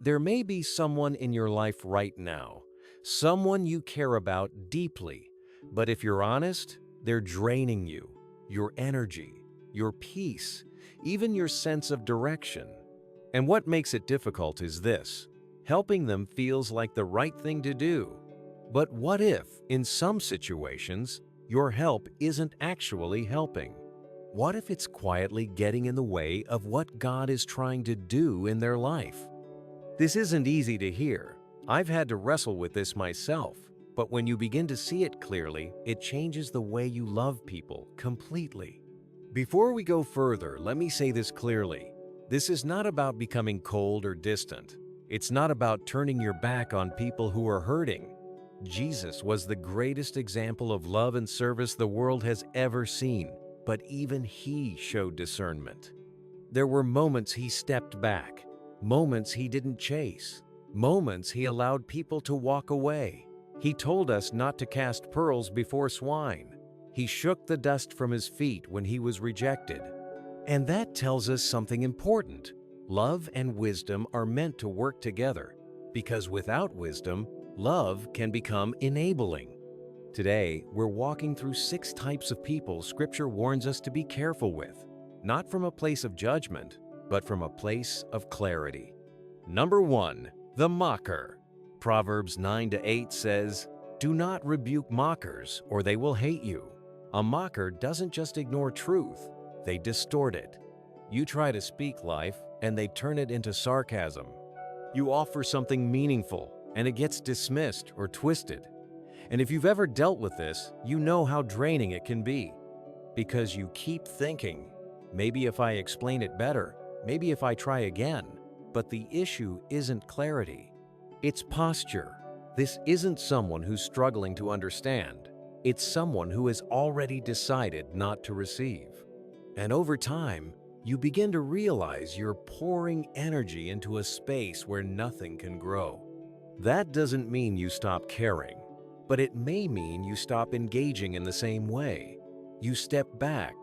There may be someone in your life right now, someone you care about deeply, but if you're honest, they're draining you, your energy, your peace, even your sense of direction. And what makes it difficult is this: helping them feels like the right thing to do. But what if, in some situations, your help isn't actually helping? What if it's quietly getting in the way of what God is trying to do in their life? This isn't easy to hear. I've had to wrestle with this myself, but when you begin to see it clearly, it changes the way you love people completely. Before we go further, let me say this clearly. This is not about becoming cold or distant. It's not about turning your back on people who are hurting. Jesus was the greatest example of love and service the world has ever seen, but even he showed discernment. There were moments he stepped back, moments he didn't chase, moments he allowed people to walk away. He told us not to cast pearls before swine. He shook the dust from his feet when he was rejected. And that tells us something important. Love and wisdom are meant to work together, because without wisdom, love can become enabling. Today, we're walking through 6 types of people Scripture warns us to be careful with, not from a place of judgment, but from a place of clarity. Number 1, the mocker. Proverbs 9-8 says, "Do not rebuke mockers, or they will hate you." A mocker doesn't just ignore truth, they distort it. You try to speak life, and they turn it into sarcasm. You offer something meaningful, and it gets dismissed or twisted. And if you've ever dealt with this, you know how draining it can be. Because you keep thinking, maybe if I explain it better, maybe if I try again. But the issue isn't clarity, it's posture. This isn't someone who's struggling to understand. It's someone who has already decided not to receive. And over time, you begin to realize you're pouring energy into a space where nothing can grow. That doesn't mean you stop caring, but it may mean you stop engaging in the same way. You step back,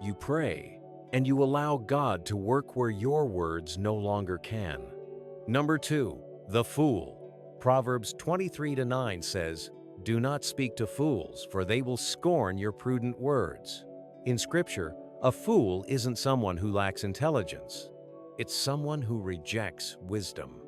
you pray, and you allow God to work where your words no longer can. Number 2, the fool. Proverbs 23-9 says, "Do not speak to fools, for they will scorn your prudent words." In Scripture, a fool isn't someone who lacks intelligence. It's someone who rejects wisdom.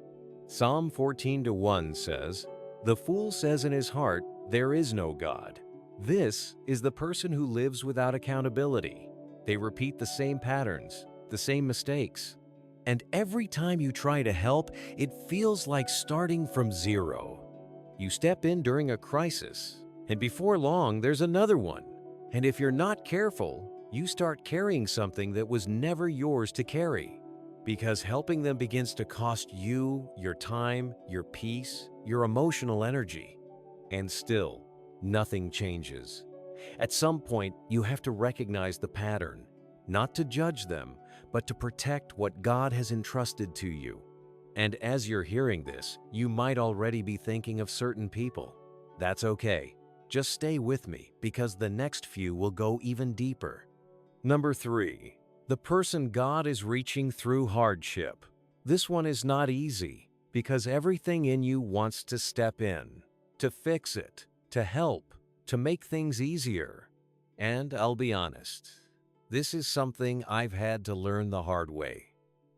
Psalm 14:1 says, "The fool says in his heart, 'There is no God.'" This is the person who lives without accountability. They repeat the same patterns, the same mistakes. And every time you try to help, it feels like starting from zero. You step in during a crisis, and before long, there's another one. And if you're not careful, you start carrying something that was never yours to carry. Because helping them begins to cost you your time, your peace, your emotional energy. And still, nothing changes. At some point, you have to recognize the pattern, not to judge them, but to protect what God has entrusted to you. And as you're hearing this, you might already be thinking of certain people. That's okay. Just stay with me, because the next few will go even deeper. Number 3, the person God is reaching through hardship. This one is not easy, because everything in you wants to step in, to fix it, to help, to make things easier. And I'll be honest, this is something I've had to learn the hard way.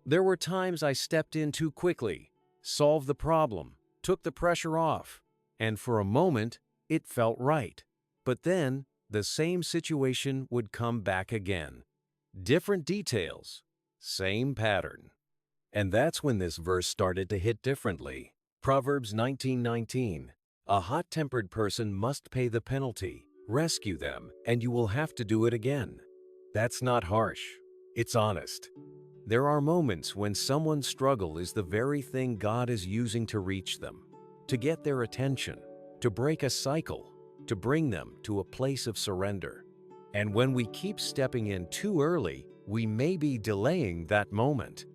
There were times I stepped in too quickly, solved the problem, took the pressure off, and for a moment, it felt right. But then, the same situation would come back again. Different details, same pattern. And that's when this verse started to hit differently. Proverbs 19:19. "A hot-tempered person must pay the penalty. Rescue them, and you will have to do it again." That's not harsh. It's honest. There are moments when someone's struggle is the very thing God is using to reach them, to get their attention, to break a cycle, to bring them to a place of surrender. And when we keep stepping in too early, we may be delaying that moment.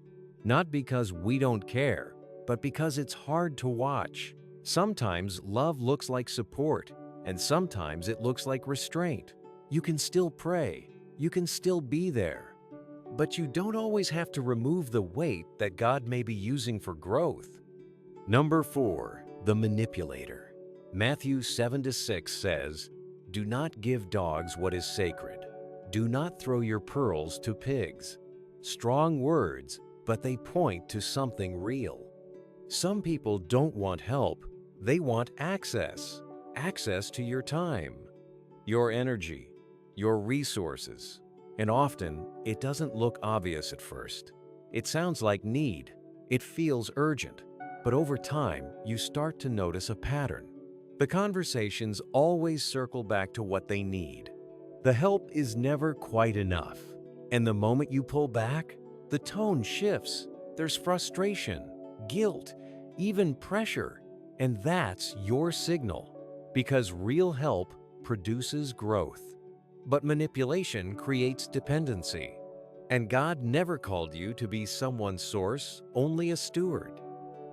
Not because we don't care, but because it's hard to watch. Sometimes love looks like support, and sometimes it looks like restraint. You can still pray. You can still be there. But you don't always have to remove the weight that God may be using for growth. Number 4, the manipulator. Matthew 7-6 says, "Do not give dogs what is sacred. Do not throw your pearls to pigs." Strong words, but they point to something real. Some people don't want help, they want access. Access to your time, your energy, your resources. And often, it doesn't look obvious at first. It sounds like need. It feels urgent. But over time, you start to notice a pattern. The conversations always circle back to what they need. The help is never quite enough. And the moment you pull back, the tone shifts. There's frustration, guilt, even pressure. And that's your signal. Because real help produces growth. But manipulation creates dependency. And God never called you to be someone's source, only a steward.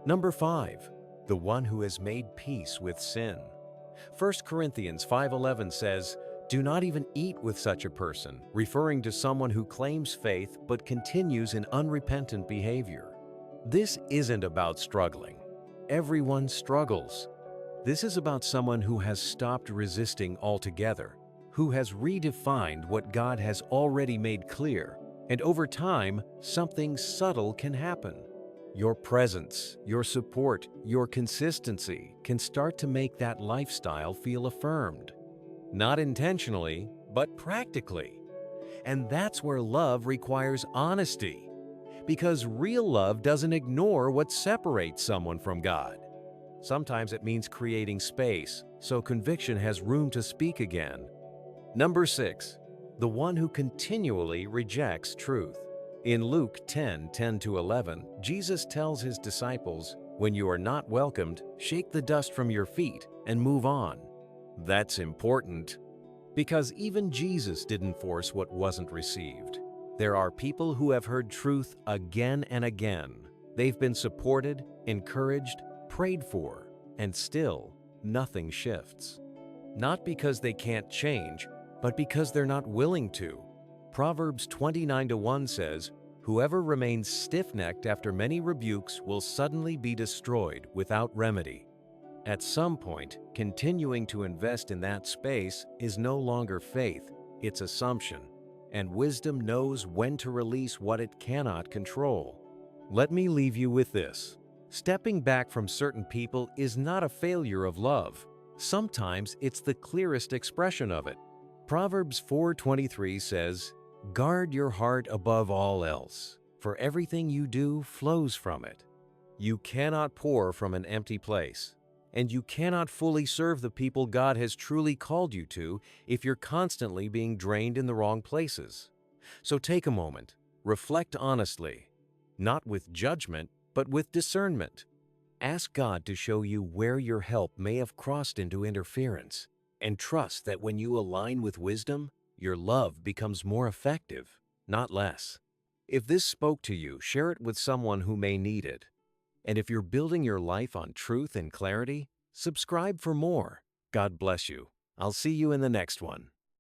Number 5, the one who has made peace with sin. 1 Corinthians 5:11 says, "Do not even eat with such a person," referring to someone who claims faith but continues in unrepentant behavior. This isn't about struggling. Everyone struggles. This is about someone who has stopped resisting altogether, who has redefined what God has already made clear, and over time, something subtle can happen. Your presence, your support, your consistency can start to make that lifestyle feel affirmed. Not intentionally, but practically. And that's where love requires honesty. Because real love doesn't ignore what separates someone from God. Sometimes it means creating space so conviction has room to speak again. Number 6, the one who continually rejects truth. In Luke 10:10-11, Jesus tells his disciples, "When you are not welcomed, shake the dust from your feet and move on." That's important because even Jesus didn't force what wasn't received. There are people who have heard truth again and again. They've been supported, encouraged, prayed for, and still nothing shifts. Not because they can't change, but because they're not willing to. Proverbs 29:1 says, "Whoever remains stiff-necked after many rebukes will suddenly be destroyed without remedy." At some point, continuing to invest in that space is no longer faith, it's assumption. And wisdom knows when to release what it cannot control. Let me leave you with this. Stepping back from certain people is not a failure of love. Sometimes it's the clearest expression of it. Proverbs 4:23 says, "Guard your heart above all else, for everything you do flows from it." You cannot pour from an empty place, and you cannot fully serve the people God has truly called you to if you're constantly being drained in the wrong places. So take a moment, reflect honestly, not with judgment, but with discernment. Ask God to show you where your help may have crossed into interference, and trust that when you align with wisdom, your love becomes more effective, not less. If this spoke to you, share it with someone who may need it. And if you're building your life on truth and clarity, subscribe for more. God bless you. I'll see you in the next one.